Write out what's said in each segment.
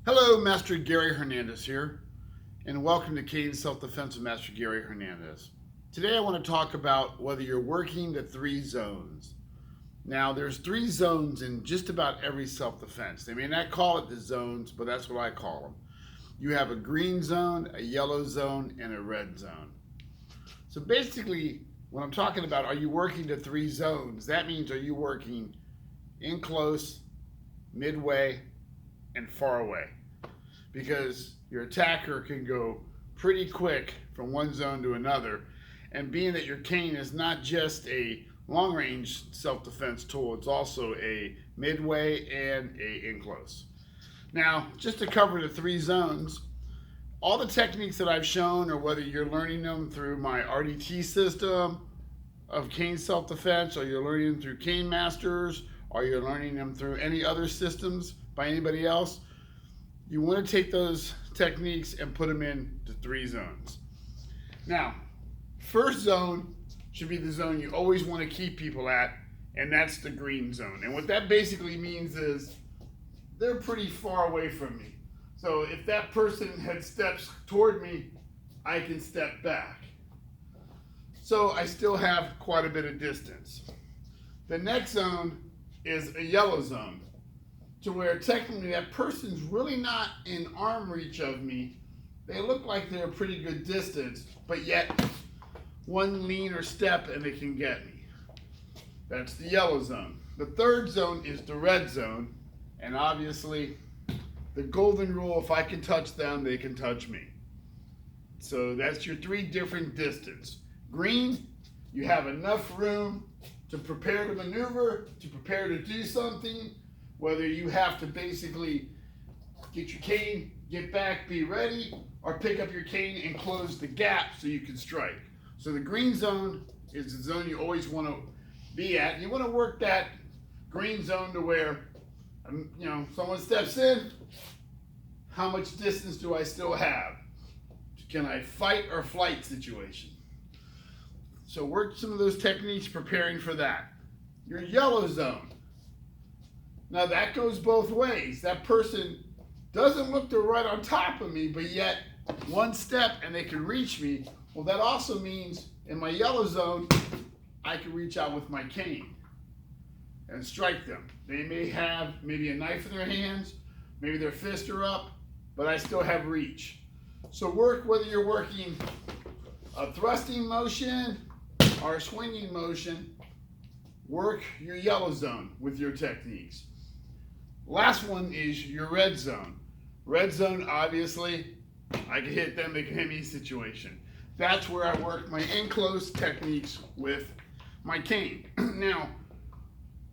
Hello, Master Gary Hernandez here, and welcome to Cane Self-Defense with Master Gary Hernandez. Today I want to talk about whether you're working the three zones. Now, there's three zones in just about every self-defense. They may not call it the zones, but that's what I call them. You have a green zone, a yellow zone, and a red zone. So basically, when I'm talking about are you working the three zones, that means are you working in close, midway, and far away, because your attacker can go pretty quick from one zone to another. And being that your cane is not just a long-range self-defense tool, it's also a midway and a in-close. Now, just to cover the three zones, all the techniques that I've shown, or whether you're learning them through my RDT system of cane self-defense, or you're learning them through Cane Masters, or you're learning them through any other systems by anybody else, you want to take those techniques and put them into three zones. Now, first zone should be the zone you always want to keep people at, and that's the green zone. And what that basically means is they're pretty far away from me. So if that person had steps toward me, I can step back. So I still have quite a bit of distance. The next zone is a yellow zone, to where technically that person's really not in arm reach of me. They look like they're a pretty good distance, but yet one lean or step and they can get me. That's the yellow zone. The third zone is the red zone, and obviously the golden rule, if I can touch them, they can touch me. So that's your three different distance. Green, you have enough room to prepare to maneuver, to prepare to do something, whether you have to basically get your cane, get back, be ready, or pick up your cane and close the gap so you can strike. So the green zone is the zone you always want to be at. You want to work that green zone to where, someone steps in, how much distance do I still have? Can I fight or flight situation? So work some of those techniques preparing for that. Your yellow zone. Now that goes both ways. That person doesn't look to right on top of me, but yet one step and they can reach me. Well, that also means in my yellow zone, I can reach out with my cane and strike them. They may have maybe a knife in their hands, maybe their fists are up, but I still have reach. So work whether you're working a thrusting motion or a swinging motion, work your yellow zone with your techniques. Last one is your red zone. Red zone, obviously, I can hit them, they can hit me situation. That's where I work my in-close techniques with my cane. Now,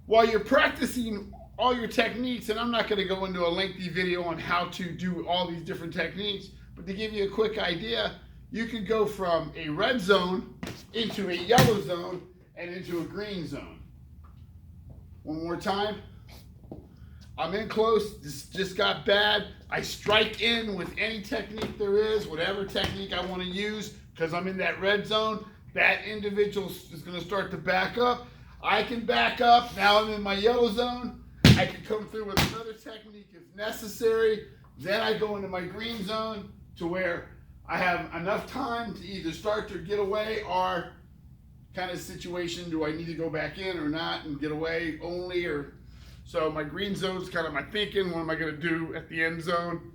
while you're practicing all your techniques, and I'm not going to go into a lengthy video on how to do all these different techniques, but to give you a quick idea, you could go from a red zone into a yellow zone and into a green zone. One more time. I'm in close, this just got bad. I strike in with any technique there is, whatever technique I want to use, because I'm in that red zone. That individual is going to start to back up. I can back up. Now I'm in my yellow zone. I can come through with another technique if necessary. Then I go into my green zone to where I have enough time to either start to get away, or kind of situation, do I need to go back in or not and get away only, or so my green zone is kind of my thinking, what am I going to do at the end zone?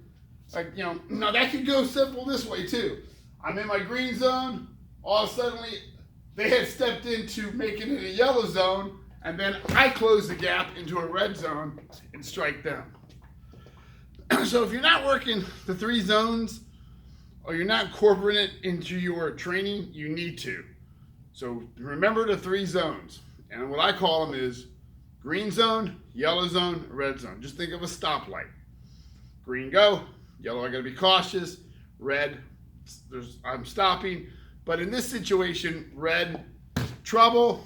Now that could go simple this way too. I'm in my green zone, all of a sudden they had stepped into making it a yellow zone, and then I close the gap into a red zone and strike them. So if you're not working the three zones, or you're not incorporating it into your training, you need to. So remember the three zones. And what I call them is green zone, yellow zone, red zone. Just think of a stoplight. Green, go. Yellow, I gotta be cautious. Red, I'm stopping. But in this situation, red, trouble.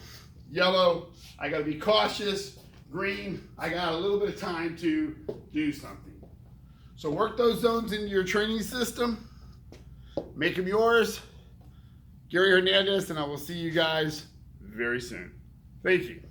Yellow, I gotta be cautious. Green, I got a little bit of time to do something. So work those zones into your training system. Make them yours. Gary Hernandez, and I will see you guys very soon. Thank you.